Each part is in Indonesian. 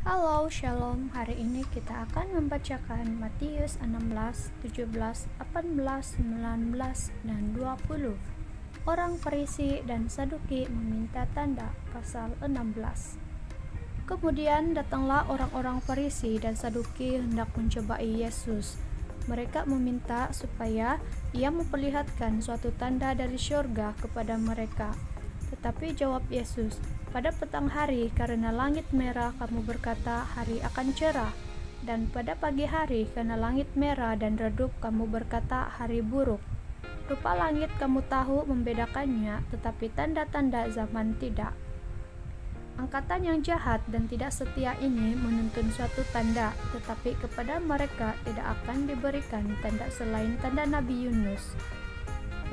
Halo, Shalom. Hari ini kita akan membacakan Matius 16, 17, 18, 19, dan 20. Orang Farisi dan Saduki meminta tanda, pasal 16. Kemudian datanglah orang-orang Farisi dan Saduki hendak mencobai Yesus. Mereka meminta supaya ia memperlihatkan suatu tanda dari syurga kepada mereka. Tetapi jawab Yesus, pada petang hari karena langit merah kamu berkata hari akan cerah, dan pada pagi hari karena langit merah dan redup kamu berkata hari buruk. Rupa langit kamu tahu membedakannya, tetapi tanda-tanda zaman tidak. Angkatan yang jahat dan tidak setia ini menuntun suatu tanda, tetapi kepada mereka tidak akan diberikan tanda selain tanda Nabi Yunus.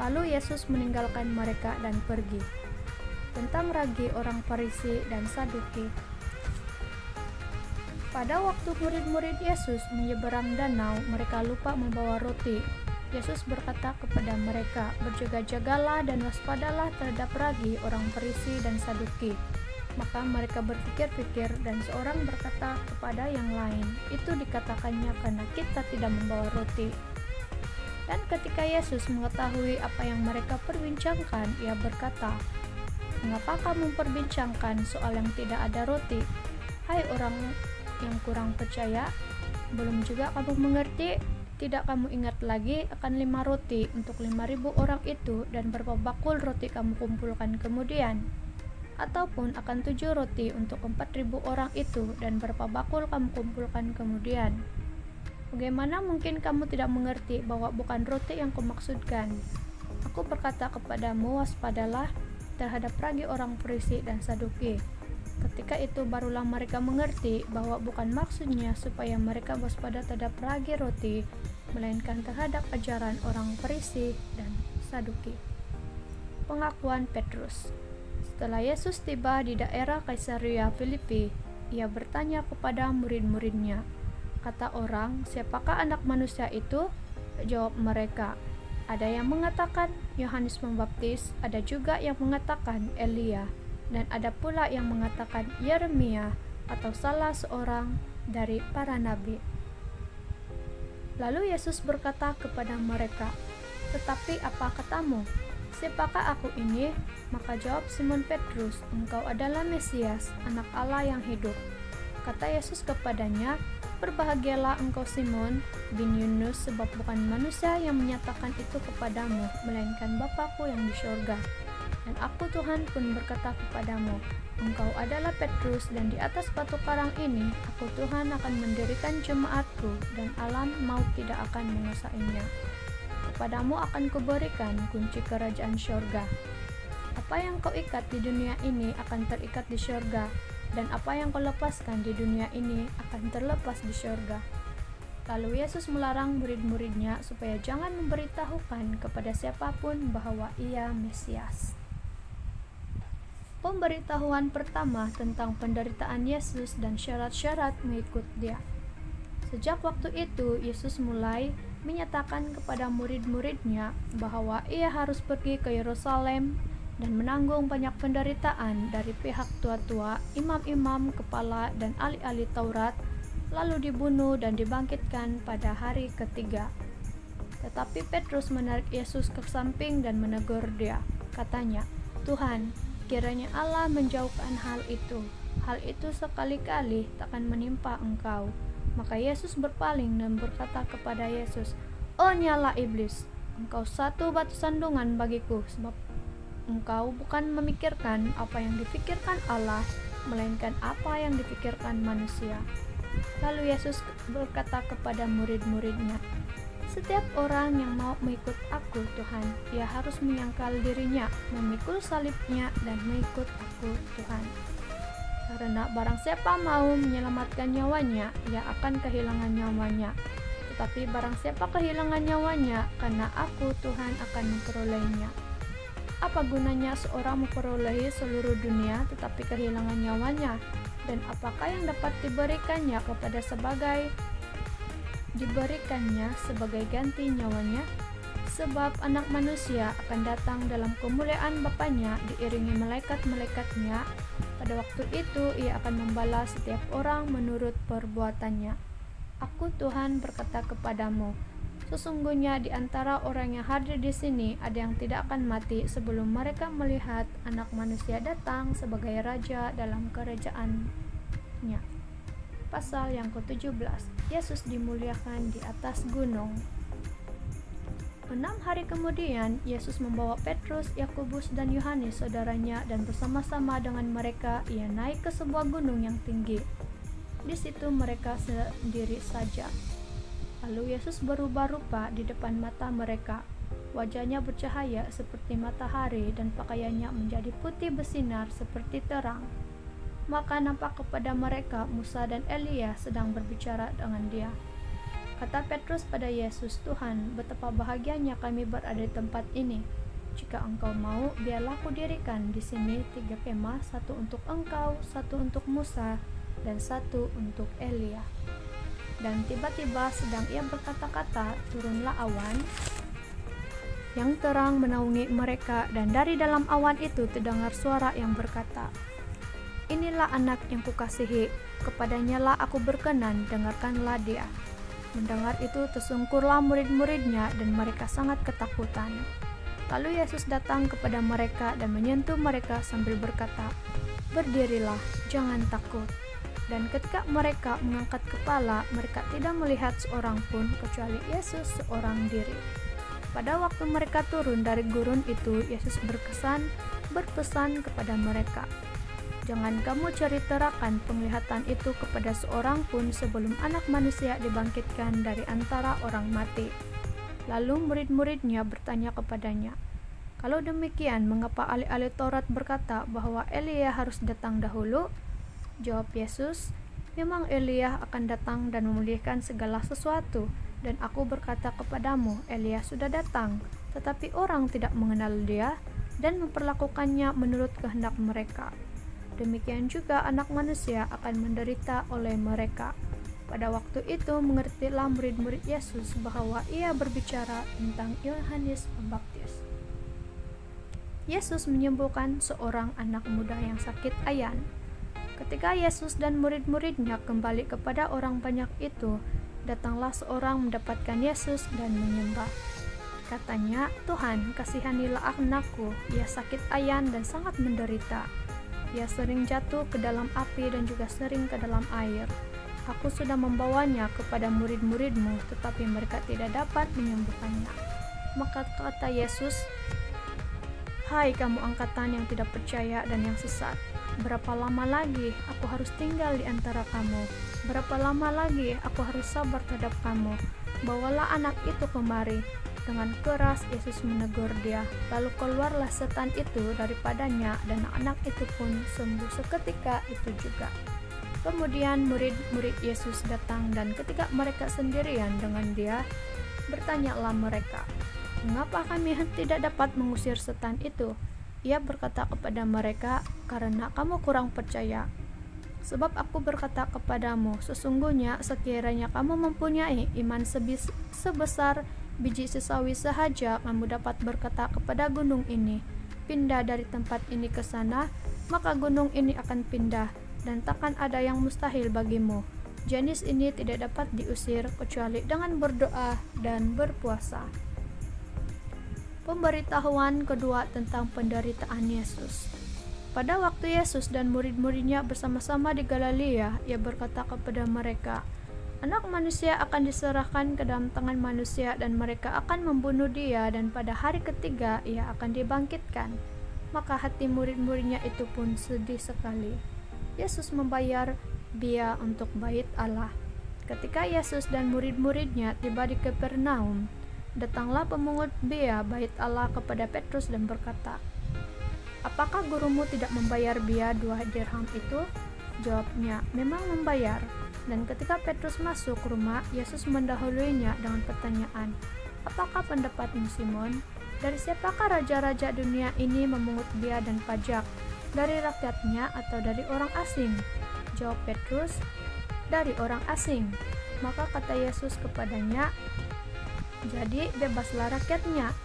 Lalu Yesus meninggalkan mereka dan pergi. Tentang ragi orang Farisi dan Saduki. Pada waktu murid-murid Yesus menyeberang danau, mereka lupa membawa roti. Yesus berkata kepada mereka, berjaga-jagalah dan waspadalah terhadap ragi orang Farisi dan Saduki. Maka mereka berpikir-pikir dan seorang berkata kepada yang lain, itu dikatakannya karena kita tidak membawa roti. Dan ketika Yesus mengetahui apa yang mereka perbincangkan, ia berkata, mengapa kamu memperbincangkan soal yang tidak ada roti? Hai orang yang kurang percaya, belum juga kamu mengerti? Tidak kamu ingat lagi akan 5 roti untuk 5.000 orang itu dan berapa bakul roti kamu kumpulkan kemudian? Ataupun akan 7 roti untuk 4.000 orang itu dan berapa bakul kamu kumpulkan kemudian? Bagaimana mungkin kamu tidak mengerti bahwa bukan roti yang kumaksudkan? Aku berkata kepadamu, waspadalah terhadap ragi orang Farisi dan Saduki. Ketika itu barulah mereka mengerti bahwa bukan maksudnya supaya mereka waspada terhadap ragi roti, melainkan terhadap ajaran orang Farisi dan Saduki. Pengakuan Petrus. Setelah Yesus tiba di daerah Kaisarea Filipi, ia bertanya kepada murid-muridnya, kata orang, siapakah anak manusia itu? Jawab mereka, ada yang mengatakan Yohanes Pembaptis, ada juga yang mengatakan Elia, dan ada pula yang mengatakan Yeremia atau salah seorang dari para nabi. Lalu Yesus berkata kepada mereka, tetapi apa katamu? Siapakah aku ini? Maka jawab Simon Petrus, engkau adalah Mesias, anak Allah yang hidup. Kata Yesus kepadanya, berbahagialah engkau Simon bin Yunus, sebab bukan manusia yang menyatakan itu kepadamu, melainkan Bapa-Ku yang di syurga. Dan aku Tuhan pun berkata kepadamu, engkau adalah Petrus, dan di atas batu karang ini aku Tuhan akan mendirikan jemaat-Ku, dan alam maut tidak akan menguasainya. Kepadamu akan kuberikan kunci kerajaan syurga. Apa yang kau ikat di dunia ini akan terikat di syurga, dan apa yang kau lepaskan di dunia ini akan terlepas di syurga. Lalu Yesus melarang murid-muridnya supaya jangan memberitahukan kepada siapapun bahwa ia Mesias. Pemberitahuan pertama tentang penderitaan Yesus dan syarat-syarat mengikut Dia. Sejak waktu itu, Yesus mulai menyatakan kepada murid-muridnya bahwa ia harus pergi ke Yerusalem dan menanggung banyak penderitaan dari pihak tua-tua, imam-imam, kepala, dan ahli-ahli Taurat, lalu dibunuh dan dibangkitkan pada hari ketiga. Tetapi Petrus menarik Yesus ke samping dan menegur dia. Katanya, Tuhan, kiranya Allah menjauhkan hal itu sekali-kali takkan menimpa engkau. Maka Yesus berpaling dan berkata kepada Yesus, oh nyala iblis, engkau satu batu sandungan bagiku, sebab engkau bukan memikirkan apa yang dipikirkan Allah, melainkan apa yang dipikirkan manusia. Lalu Yesus berkata kepada murid-muridnya, setiap orang yang mau mengikut aku Tuhan, ia harus menyangkal dirinya, memikul salibnya, dan mengikut aku Tuhan. Karena barang siapa mau menyelamatkan nyawanya, ia akan kehilangan nyawanya. Tetapi barang siapa kehilangan nyawanya, karena aku Tuhan akan memperolehnya. Apa gunanya seorang memperolehi seluruh dunia tetapi kehilangan nyawanya? Dan apakah yang dapat diberikannya sebagai ganti nyawanya? Sebab anak manusia akan datang dalam kemuliaan Bapanya diiringi malaikat-malaikatnya Pada waktu itu ia akan membalas setiap orang menurut perbuatannya. Aku Tuhan berkata kepadamu, sesungguhnya di antara orang yang hadir di sini ada yang tidak akan mati sebelum mereka melihat Anak Manusia datang sebagai Raja dalam kerajaannya. Pasal yang ke-17, Yesus dimuliakan di atas gunung. 6 hari kemudian, Yesus membawa Petrus, Yakobus, dan Yohanes saudaranya dan bersama-sama dengan mereka ia naik ke sebuah gunung yang tinggi. Di situ mereka sendiri saja. Lalu Yesus berubah rupa di depan mata mereka. Wajahnya bercahaya seperti matahari dan pakaiannya menjadi putih bersinar seperti terang. Maka nampak kepada mereka Musa dan Elia sedang berbicara dengan dia. Kata Petrus pada Yesus, Tuhan, betapa bahagianya kami berada di tempat ini. Jika engkau mau, biarlah kudirikan di sini 3 kemah, 1 untuk engkau, 1 untuk Musa, dan 1 untuk Elia. Dan tiba-tiba sedang ia berkata-kata, turunlah awan yang terang menaungi mereka, dan dari dalam awan itu terdengar suara yang berkata, inilah anak yang kukasihi, kepadanya lah aku berkenan, dengarkanlah dia. Mendengar itu tersungkurlah murid-muridnya dan mereka sangat ketakutan. Lalu Yesus datang kepada mereka dan menyentuh mereka sambil berkata, berdirilah, jangan takut. Dan ketika mereka mengangkat kepala, mereka tidak melihat seorang pun kecuali Yesus seorang diri. Pada waktu mereka turun dari gurun itu, Yesus berpesan kepada mereka, jangan kamu ceritakan penglihatan itu kepada seorang pun sebelum Anak Manusia dibangkitkan dari antara orang mati. Lalu murid-muridnya bertanya kepadanya, kalau demikian, mengapa ahli-ahli Taurat berkata bahwa Elia harus datang dahulu? Jawab Yesus, memang Elia akan datang dan memulihkan segala sesuatu, dan aku berkata kepadamu, Elia sudah datang, tetapi orang tidak mengenal dia dan memperlakukannya menurut kehendak mereka. Demikian juga Anak Manusia akan menderita oleh mereka. Pada waktu itu mengertilah murid-murid Yesus bahwa ia berbicara tentang Yohanes Pembaptis. Yesus menyembuhkan seorang anak muda yang sakit ayan. Ketika Yesus dan murid-muridnya kembali kepada orang banyak itu, datanglah seorang mendapatkan Yesus dan menyembah. Katanya, Tuhan, kasihanilah anakku, ia sakit ayan dan sangat menderita. Ia sering jatuh ke dalam api dan juga sering ke dalam air. Aku sudah membawanya kepada murid-muridmu, tetapi mereka tidak dapat menyembuhkannya. Maka kata Yesus, hai kamu angkatan yang tidak percaya dan yang sesat, berapa lama lagi aku harus tinggal di antara kamu? Berapa lama lagi aku harus sabar terhadap kamu? Bawalah anak itu kemari. Dengan keras Yesus menegur dia, lalu keluarlah setan itu daripadanya dan anak itu pun sembuh seketika itu juga. Kemudian murid-murid Yesus datang dan ketika mereka sendirian dengan dia, bertanyalah mereka, mengapa kami tidak dapat mengusir setan itu? Ia berkata kepada mereka, karena kamu kurang percaya. Sebab aku berkata kepadamu, sesungguhnya sekiranya kamu mempunyai iman sebesar biji sesawi sahaja, kamu dapat berkata kepada gunung ini, pindah dari tempat ini ke sana, maka gunung ini akan pindah, dan takkan ada yang mustahil bagimu. Jenis ini tidak dapat diusir kecuali dengan berdoa dan berpuasa. Pemberitahuan kedua tentang penderitaan Yesus. Pada waktu Yesus dan murid-muridnya bersama-sama di Galilea, ia berkata kepada mereka, Anak Manusia akan diserahkan ke dalam tangan manusia dan mereka akan membunuh dia dan pada hari ketiga ia akan dibangkitkan. Maka hati murid-muridnya itu pun sedih sekali. Yesus membayar biaya untuk bait Allah. Ketika Yesus dan murid-muridnya tiba di Kapernaum, datanglah pemungut biaya bait Allah kepada Petrus dan berkata, apakah gurumu tidak membayar biaya 2 dirham itu? Jawabnya, memang membayar. Dan ketika Petrus masuk rumah, Yesus mendahuluinya dengan pertanyaan, apakah pendapatmu Simon? Dari siapakah raja-raja dunia ini memungut biaya dan pajak? Dari rakyatnya atau dari orang asing? Jawab Petrus, dari orang asing. Maka kata Yesus kepadanya, jadi bebaslah rakyatnya.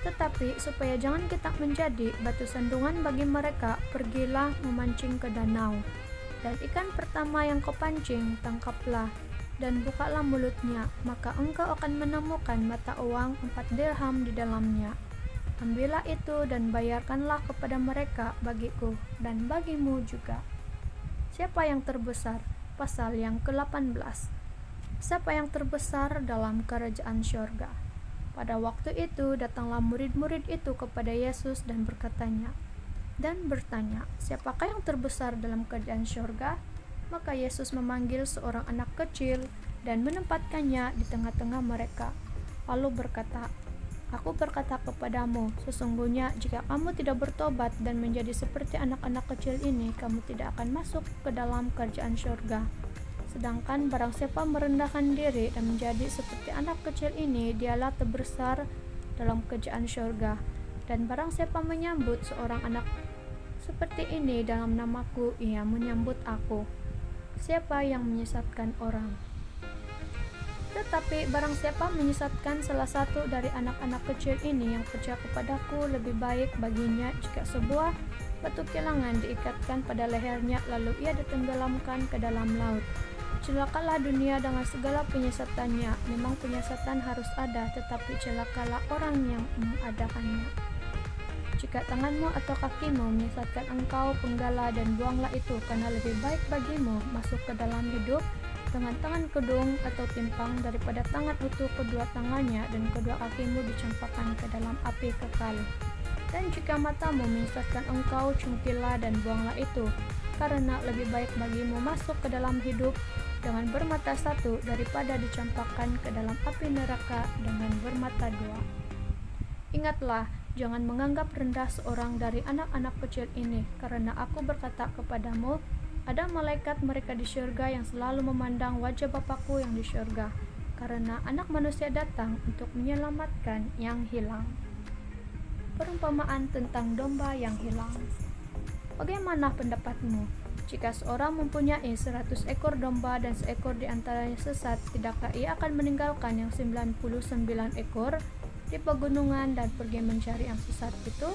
Tetapi supaya jangan kita menjadi batu sandungan bagi mereka, pergilah memancing ke danau. Dan ikan pertama yang kau pancing, tangkaplah, dan bukalah mulutnya, maka engkau akan menemukan mata uang 4 dirham di dalamnya. Ambillah itu dan bayarkanlah kepada mereka bagiku dan bagimu juga. Siapa yang terbesar? Pasal yang ke-18. Siapa yang terbesar dalam kerajaan syurga? Pada waktu itu datanglah murid-murid itu kepada Yesus dan bertanya, siapakah yang terbesar dalam kerajaan syurga? Maka Yesus memanggil seorang anak kecil dan menempatkannya di tengah-tengah mereka. Lalu berkata, Aku berkata kepadamu, sesungguhnya jika kamu tidak bertobat dan menjadi seperti anak-anak kecil ini, kamu tidak akan masuk ke dalam kerajaan syurga. Sedangkan barang siapa merendahkan diri dan menjadi seperti anak kecil ini, dialah terbesar dalam kerajaan syurga. Dan barang siapa menyambut seorang anak seperti ini dalam namaku, ia menyambut aku. Siapa yang menyesatkan orang? Tetapi barang siapa menyesatkan salah satu dari anak-anak kecil ini yang percaya kepadaku, lebih baik baginya jika sebuah batu kilangan diikatkan pada lehernya lalu ia ditenggelamkan ke dalam laut. Celakalah dunia dengan segala penyesatannya. Memang penyesatan harus ada, tetapi celakalah orang yang mengadakannya. Jika tanganmu atau kakimu menyesatkan engkau, penggalah dan buanglah itu, karena lebih baik bagimu masuk ke dalam hidup dengan tangan kedung atau timpang daripada tangan utuh kedua tangannya dan kedua kakimu dicampakkan ke dalam api kekal. Dan jika matamu menyesatkan engkau, cungkilah dan buanglah itu, karena lebih baik bagimu masuk ke dalam hidup dengan bermata satu daripada dicampakkan ke dalam api neraka dengan bermata dua. Ingatlah, jangan menganggap rendah seorang dari anak-anak kecil ini, karena aku berkata kepadamu, ada malaikat mereka di syurga yang selalu memandang wajah Bapakku yang di syurga, karena Anak Manusia datang untuk menyelamatkan yang hilang. Perumpamaan tentang domba yang hilang. Bagaimana pendapatmu? Jika seorang mempunyai 100 ekor domba dan seekor di antaranya sesat, tidakkah ia akan meninggalkan yang 99 ekor di pegunungan dan pergi mencari yang sesat itu?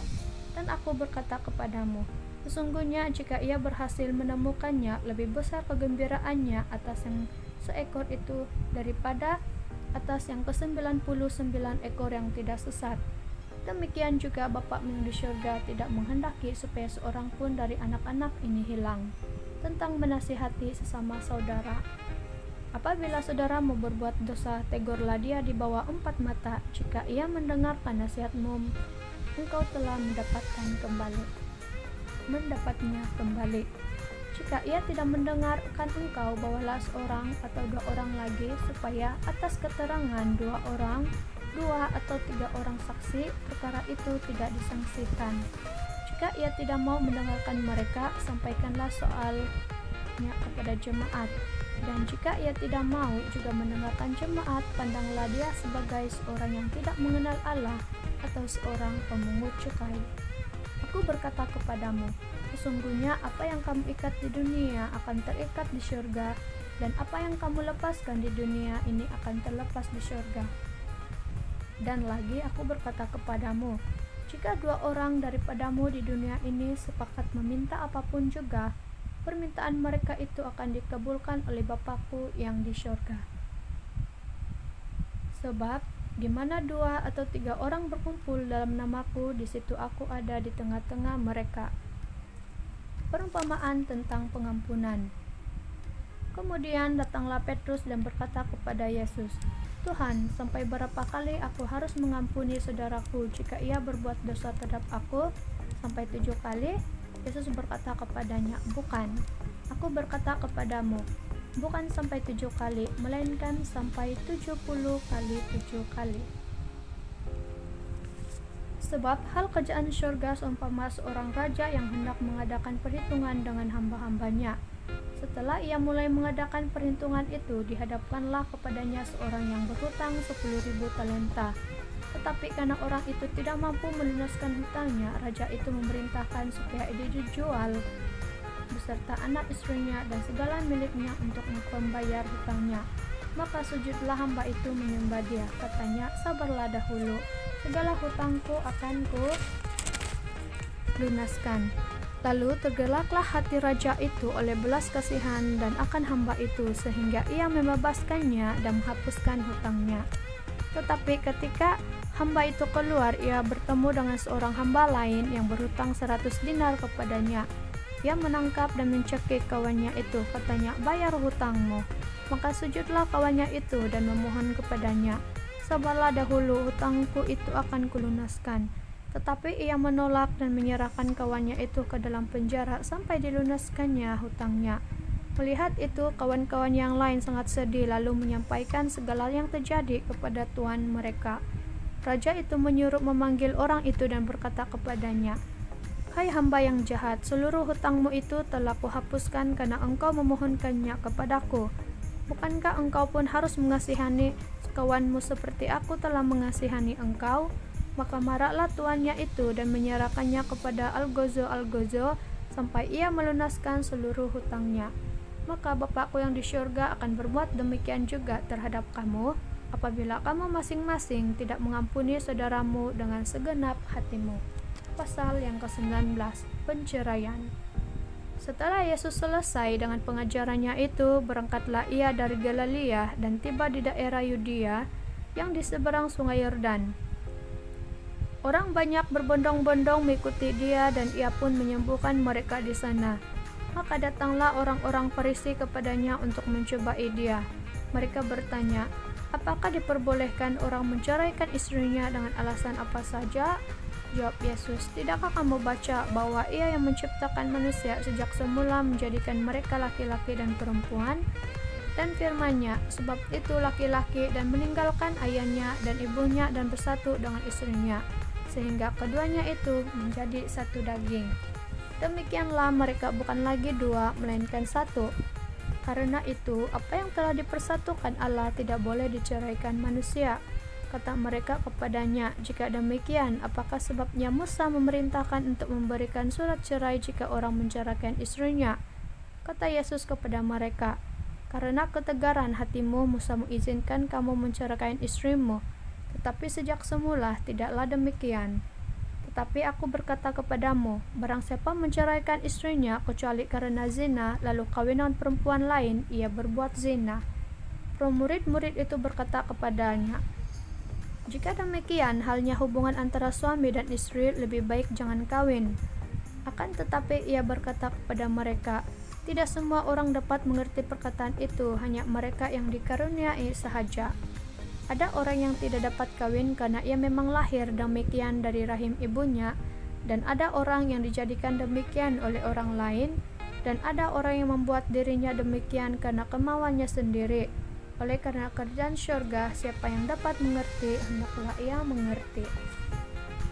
Dan aku berkata kepadamu, sesungguhnya jika ia berhasil menemukannya, lebih besar kegembiraannya atas yang seekor itu daripada atas yang ke-99 ekor yang tidak sesat. Demikian juga Bapa yang di syurga tidak menghendaki supaya seorang pun dari anak-anak ini hilang. Tentang menasihati sesama saudara. Apabila saudaramu berbuat dosa, tegurlah dia di bawah 4 mata. Jika ia mendengarkan nasihatmu, engkau telah mendapatnya kembali. Jika ia tidak mendengarkan engkau, bawalah seorang atau 2 orang lagi, supaya atas keterangan 2 atau 3 orang saksi, perkara itu tidak disangsikan. Jika ia tidak mau mendengarkan mereka, sampaikanlah soalnya kepada jemaat. Dan jika ia tidak mau juga mendengarkan jemaat, pandanglah dia sebagai seorang yang tidak mengenal Allah atau seorang pemungut cukai. Aku berkata kepadamu, sesungguhnya apa yang kamu ikat di dunia akan terikat di syurga, dan apa yang kamu lepaskan di dunia ini akan terlepas di syurga. Dan lagi aku berkata kepadamu, jika 2 orang daripadamu di dunia ini sepakat meminta apapun juga, permintaan mereka itu akan dikabulkan oleh Bapakku yang di syurga. Sebab di mana 2 atau 3 orang berkumpul dalam namaku, di situ aku ada di tengah-tengah mereka. Perumpamaan tentang pengampunan. Kemudian datanglah Petrus dan berkata kepada Yesus, Tuhan, sampai berapa kali aku harus mengampuni saudaraku jika ia berbuat dosa terhadap aku? Sampai 7 kali? Yesus berkata kepadanya, bukan. Aku berkata kepadamu, bukan sampai 7 kali, melainkan sampai 70 kali 7 kali. Sebab hal kerajaan syurga seumpama seorang raja yang hendak mengadakan perhitungan dengan hamba-hambanya. Setelah ia mulai mengadakan perhitungan itu, dihadapkanlah kepadanya seorang yang berhutang 10.000 talenta. Tetapi karena orang itu tidak mampu melunaskan hutangnya, raja itu memerintahkan supaya ia dijual beserta anak istrinya dan segala miliknya untuk membayar hutangnya. Maka sujudlah hamba itu menyembah dia. Katanya, sabarlah dahulu, segala hutangku akan ku lunaskan. Lalu tergeraklah hati raja itu oleh belas kasihan dan akan hamba itu, sehingga ia membebaskannya dan menghapuskan hutangnya. Tetapi ketika hamba itu keluar, ia bertemu dengan seorang hamba lain yang berhutang 100 dinar kepadanya. Ia menangkap dan mencekik kawannya itu. Katanya, bayar hutangmu. Maka sujudlah kawannya itu dan memohon kepadanya, sabarlah dahulu, hutangku itu akan kulunaskan. Tetapi ia menolak dan menyerahkan kawannya itu ke dalam penjara sampai dilunaskannya hutangnya. Melihat itu, kawan-kawan yang lain sangat sedih, lalu menyampaikan segala yang terjadi kepada tuan mereka. Raja itu menyuruh memanggil orang itu dan berkata kepadanya, hai hamba yang jahat, seluruh hutangmu itu telah kuhapuskan karena engkau memohonkannya kepadaku. Bukankah engkau pun harus mengasihani kawanmu seperti aku telah mengasihani engkau? Maka marahlah tuannya itu dan menyerahkannya kepada Algozo sampai ia melunaskan seluruh hutangnya. Maka Bapakku yang di syurga akan berbuat demikian juga terhadap kamu, apabila kamu masing-masing tidak mengampuni saudaramu dengan segenap hatimu. Pasal yang ke-19, penceraian. Setelah Yesus selesai dengan pengajarannya itu, berangkatlah ia dari Galilea dan tiba di daerah Yudea yang di seberang sungai Yordan. Orang banyak berbondong-bondong mengikuti dia dan ia pun menyembuhkan mereka di sana. Maka datanglah orang-orang Farisi kepadanya untuk mencobai dia. Mereka bertanya, apakah diperbolehkan orang menceraikan istrinya dengan alasan apa saja? Jawab Yesus, tidakkah kamu baca bahwa ia yang menciptakan manusia sejak semula menjadikan mereka laki-laki dan perempuan? Dan firman-Nya, sebab itu laki-laki dan meninggalkan ayahnya dan ibunya dan bersatu dengan istrinya, sehingga keduanya itu menjadi satu daging. Demikianlah mereka bukan lagi dua, melainkan satu. Karena itu, apa yang telah dipersatukan Allah tidak boleh diceraikan manusia. Kata mereka kepadanya, jika demikian, apakah sebabnya Musa memerintahkan untuk memberikan surat cerai jika orang menceraikan istrinya? Kata Yesus kepada mereka, karena ketegaran hatimu Musa mengizinkan kamu menceraikan istrimu, tetapi sejak semula tidaklah demikian. Tetapi aku berkata kepadamu, barang siapa menceraikan istrinya kecuali karena zina, lalu kawin dengan perempuan lain, ia berbuat zina. Murid-murid itu berkata kepadanya, jika demikian, halnya hubungan antara suami dan istri lebih baik jangan kawin. Akan tetapi ia berkata kepada mereka, tidak semua orang dapat mengerti perkataan itu, hanya mereka yang dikaruniai sahaja. Ada orang yang tidak dapat kawin karena ia memang lahir demikian dari rahim ibunya, dan ada orang yang dijadikan demikian oleh orang lain, dan ada orang yang membuat dirinya demikian karena kemauannya sendiri. Oleh karena kerjaan syurga, siapa yang dapat mengerti, hendaklah ia mengerti.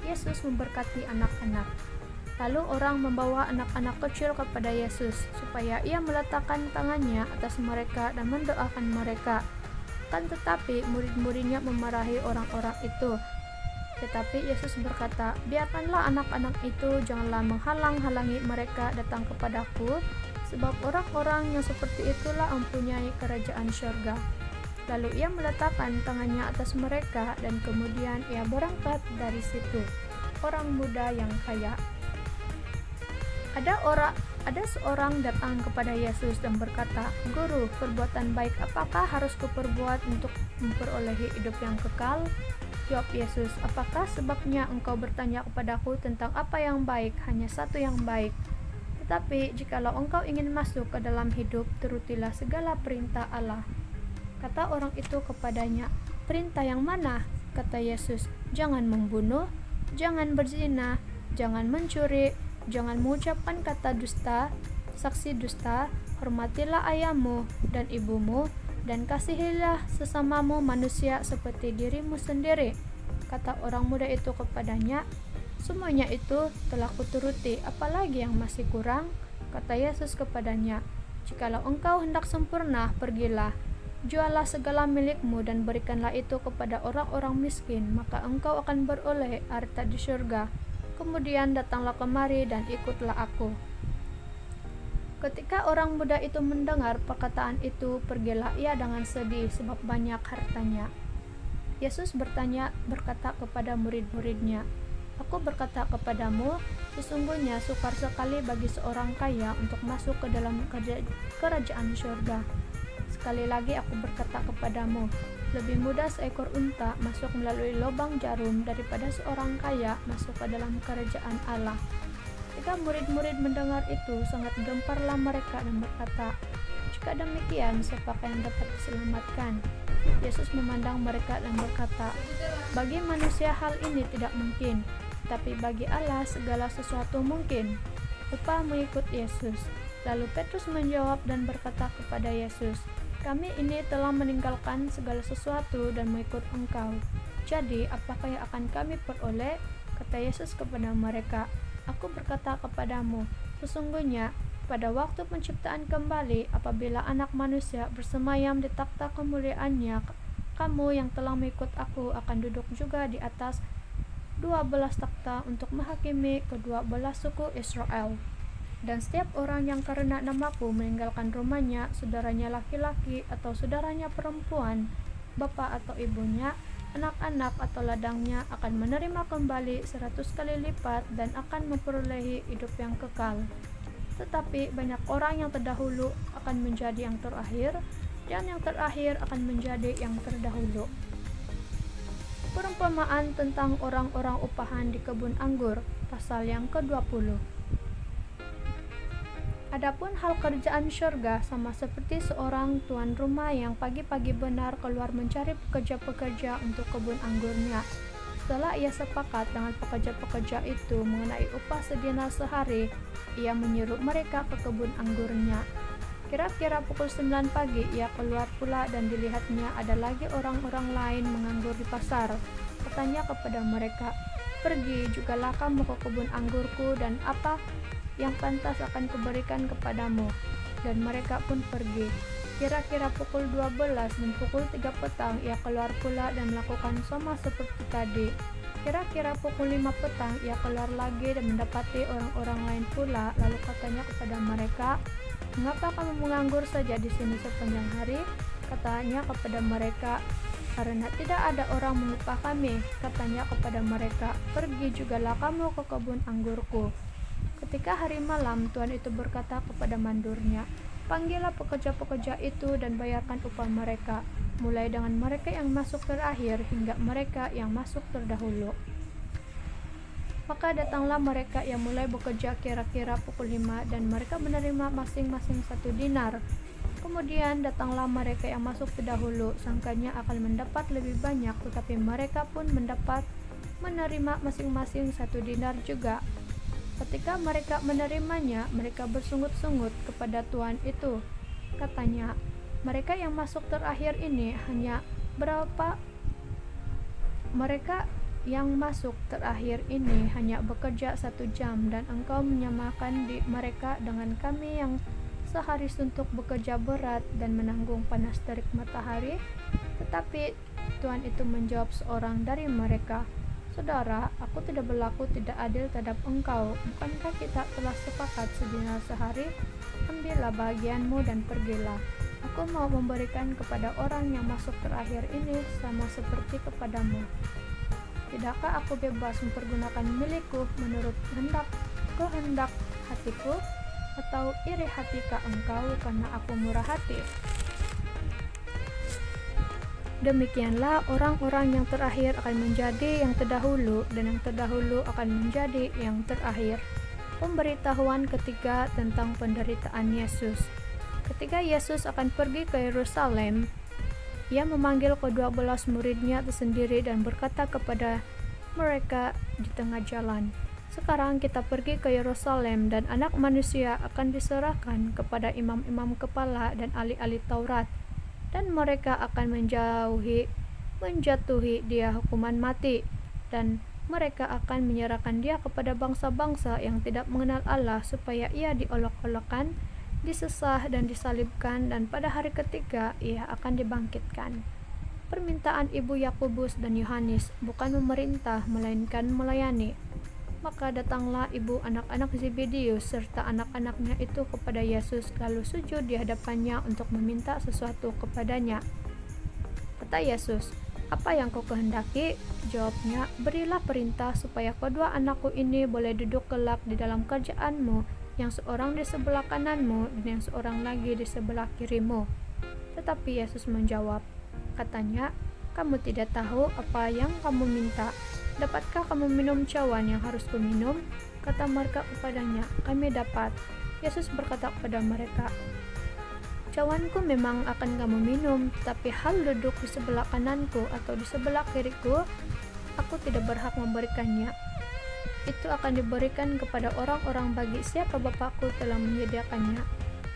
Yesus memberkati anak-anak. Lalu orang membawa anak-anak kecil kepada Yesus, supaya ia meletakkan tangannya atas mereka dan mendoakan mereka. Kan tetapi murid-muridnya memarahi orang-orang itu. Tetapi Yesus berkata, biarkanlah anak-anak itu, janganlah menghalang-halangi mereka datang kepadaku, sebab orang-orang yang seperti itulah mempunyai kerajaan syurga. Lalu ia meletakkan tangannya atas mereka dan kemudian ia berangkat dari situ. Orang muda yang kaya. Ada seorang datang kepada Yesus dan berkata, Guru, perbuatan baik apakah harus kuperbuat untuk memperolehi hidup yang kekal? Jawab Yesus, apakah sebabnya engkau bertanya kepadaku tentang apa yang baik? Hanya satu yang baik. Tetapi jikalau engkau ingin masuk ke dalam hidup, turutilah segala perintah Allah. Kata orang itu kepadanya, perintah yang mana? Kata Yesus, jangan membunuh, jangan berzina, jangan mencuri, jangan mengucapkan kata dusta, saksi dusta, hormatilah ayahmu dan ibumu, dan kasihilah sesamamu manusia seperti dirimu sendiri. Kata orang muda itu kepadanya, semuanya itu telah kuturuti, apalagi yang masih kurang? Kata Yesus kepadanya, jikalau engkau hendak sempurna, pergilah, jualah segala milikmu dan berikanlah itu kepada orang-orang miskin, maka engkau akan beroleh harta di surga. Kemudian datanglah kemari dan ikutlah aku. Ketika orang muda itu mendengar perkataan itu, pergilah ia dengan sedih sebab banyak hartanya. Yesus berkata kepada murid-muridnya, "Aku berkata kepadamu, sesungguhnya sukar sekali bagi seorang kaya untuk masuk ke dalam kerajaan surga. Sekali lagi aku berkata kepadamu, lebih mudah seekor unta masuk melalui lubang jarum daripada seorang kaya masuk ke dalam kerajaan Allah." Ketika murid-murid mendengar itu, sangat gemparlah mereka dan berkata, "Jika demikian, siapakah yang dapat diselamatkan?" Yesus memandang mereka dan berkata, "Bagi manusia hal ini tidak mungkin, tapi bagi Allah segala sesuatu mungkin." Upah mengikut Yesus. Lalu Petrus menjawab dan berkata kepada Yesus, "Kami ini telah meninggalkan segala sesuatu dan mengikut Engkau. Jadi, apakah yang akan kami peroleh?" Kata Yesus kepada mereka, "Aku berkata kepadamu, sesungguhnya pada waktu penciptaan kembali, apabila Anak Manusia bersemayam di takhta kemuliaannya, kamu yang telah mengikut aku akan duduk juga di atas 12 takhta untuk menghakimi kedua belah suku Israel. Dan setiap orang yang karena namaku meninggalkan rumahnya, saudaranya laki-laki atau saudaranya perempuan, bapak atau ibunya, anak-anak atau ladangnya akan menerima kembali 100 kali lipat dan akan memperolehi hidup yang kekal. Tetapi banyak orang yang terdahulu akan menjadi yang terakhir, dan yang terakhir akan menjadi yang terdahulu." Perumpamaan tentang orang-orang upahan di kebun anggur, pasal yang ke-20. Adapun hal kerajaan syurga sama seperti seorang tuan rumah yang pagi-pagi benar keluar mencari pekerja-pekerja untuk kebun anggurnya. Setelah ia sepakat dengan pekerja-pekerja itu mengenai upah sedinar sehari, ia menyuruh mereka ke kebun anggurnya. Kira-kira pukul 9 pagi ia keluar pula dan dilihatnya ada lagi orang-orang lain menganggur di pasar. Katanya kepada mereka, "Pergi jugalah kamu ke kebun anggurku dan apa yang pantas akan kuberikan kepadamu." Dan mereka pun pergi. Kira-kira pukul 12 dan pukul 3 petang ia keluar pula dan melakukan sama seperti tadi. Kira-kira pukul 5 petang ia keluar lagi dan mendapati orang-orang lain pula. Lalu katanya kepada mereka, "Mengapa kamu menganggur saja di sini sepanjang hari?" Katanya kepada mereka, "Karena tidak ada orang mengupah kami." Katanya kepada mereka, "Pergi jugalah kamu ke kebun anggurku." Ketika hari malam, tuan itu berkata kepada mandurnya, "Panggillah pekerja-pekerja itu dan bayarkan upah mereka, mulai dengan mereka yang masuk terakhir hingga mereka yang masuk terdahulu." Maka datanglah mereka yang mulai bekerja kira-kira pukul 5 dan mereka menerima masing-masing 1 dinar. Kemudian datanglah mereka yang masuk terdahulu, sangkanya akan mendapat lebih banyak, tetapi mereka pun menerima masing-masing 1 dinar juga. Ketika mereka menerimanya, mereka bersungut-sungut kepada tuan itu. Katanya, "Mereka yang masuk terakhir ini hanya berapa? Mereka yang masuk terakhir ini hanya bekerja 1 jam, dan engkau menyamakan mereka dengan kami yang sehari suntuk bekerja berat dan menanggung panas terik matahari." Tetapi tuan itu menjawab seorang dari mereka, "Saudara, aku tidak berlaku tidak adil terhadap engkau. Bukankah kita telah sepakat sedinar sehari? Ambillah bagianmu dan pergilah. Aku mau memberikan kepada orang yang masuk terakhir ini sama seperti kepadamu. Tidakkah aku bebas mempergunakan milikku menurut kehendak hatiku? Atau iri hatikah engkau karena aku murah hati?" Demikianlah orang-orang yang terakhir akan menjadi yang terdahulu, dan yang terdahulu akan menjadi yang terakhir. Pemberitahuan ketiga tentang penderitaan Yesus. Ketika Yesus akan pergi ke Yerusalem, ia memanggil ke-12 muridnya tersendiri dan berkata kepada mereka di tengah jalan, "Sekarang kita pergi ke Yerusalem, dan Anak Manusia akan diserahkan kepada imam-imam kepala dan ahli-ahli Taurat, dan mereka akan menjatuhi dia hukuman mati, dan mereka akan menyerahkan dia kepada bangsa-bangsa yang tidak mengenal Allah supaya ia diolok-olokkan, disesah dan disalibkan, dan pada hari ketiga ia akan dibangkitkan." Permintaan ibu Yakobus dan Yohanes, bukan memerintah melainkan melayani. Maka datanglah ibu anak-anak Zebedeus serta anak-anaknya itu kepada Yesus, lalu sujud di hadapannya untuk meminta sesuatu kepadanya. Kata Yesus, "Apa yang kau kehendaki?" Jawabnya, "Berilah perintah supaya kedua anakku ini boleh duduk kelak di dalam kerajaanmu, yang seorang di sebelah kananmu dan yang seorang lagi di sebelah kirimu." Tetapi Yesus menjawab, katanya, "Kamu tidak tahu apa yang kamu minta. Dapatkah kamu minum cawan yang harus kuminum?" Kata mereka kepadanya, "Kami dapat." Yesus berkata kepada mereka, "Cawanku memang akan kamu minum, tetapi hal duduk di sebelah kananku atau di sebelah kiriku, aku tidak berhak memberikannya. Itu akan diberikan kepada orang-orang bagi siapa Bapakku telah menyediakannya."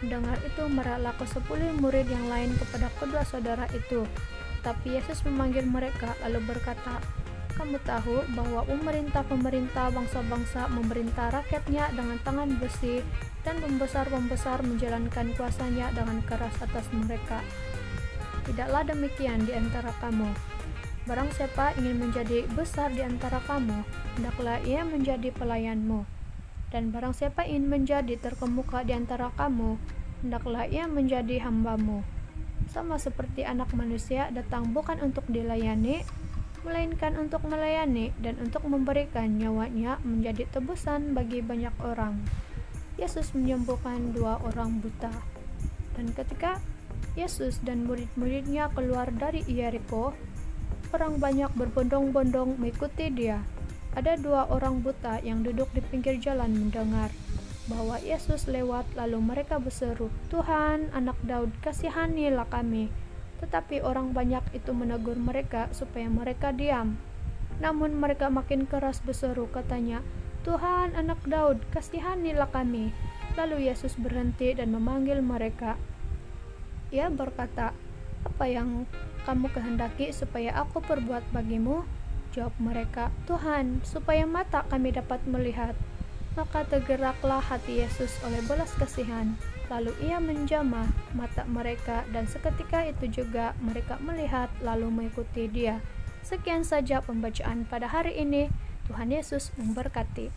Mendengar itu, marahlah ke-10 murid yang lain kepada kedua saudara itu. Tapi Yesus memanggil mereka lalu berkata, "Kamu tahu bahwa pemerintah bangsa-bangsa memerintah rakyatnya dengan tangan besi, dan pembesar-pembesar menjalankan kuasanya dengan keras atas mereka. Tidaklah demikian di antara kamu. Barang siapa ingin menjadi besar di antara kamu, hendaklah ia menjadi pelayanmu. Dan barang siapa ingin menjadi terkemuka di antara kamu, hendaklah ia menjadi hambamu. Sama seperti Anak Manusia datang bukan untuk dilayani, melainkan untuk melayani dan untuk memberikan nyawanya menjadi tebusan bagi banyak orang." Yesus menyembuhkan 2 orang buta. Dan ketika Yesus dan murid-muridnya keluar dari Yeriko, orang banyak berbondong-bondong mengikuti dia. Ada 2 orang buta yang duduk di pinggir jalan mendengar bahwa Yesus lewat, lalu mereka berseru, "Tuhan, Anak Daud, kasihanilah kami." Tetapi orang banyak itu menegur mereka supaya mereka diam. Namun mereka makin keras berseru, katanya, "Tuhan, Anak Daud, kasihanilah kami." Lalu Yesus berhenti dan memanggil mereka. Ia berkata, "Apa yang kamu kehendaki supaya aku perbuat bagimu?" Jawab mereka, "Tuhan, supaya mata kami dapat melihat." Maka tergeraklah hati Yesus oleh belas kasihan. Lalu ia menjamah mata mereka, dan seketika itu juga mereka melihat lalu mengikuti dia. Sekian saja pembacaan pada hari ini. Tuhan Yesus memberkati.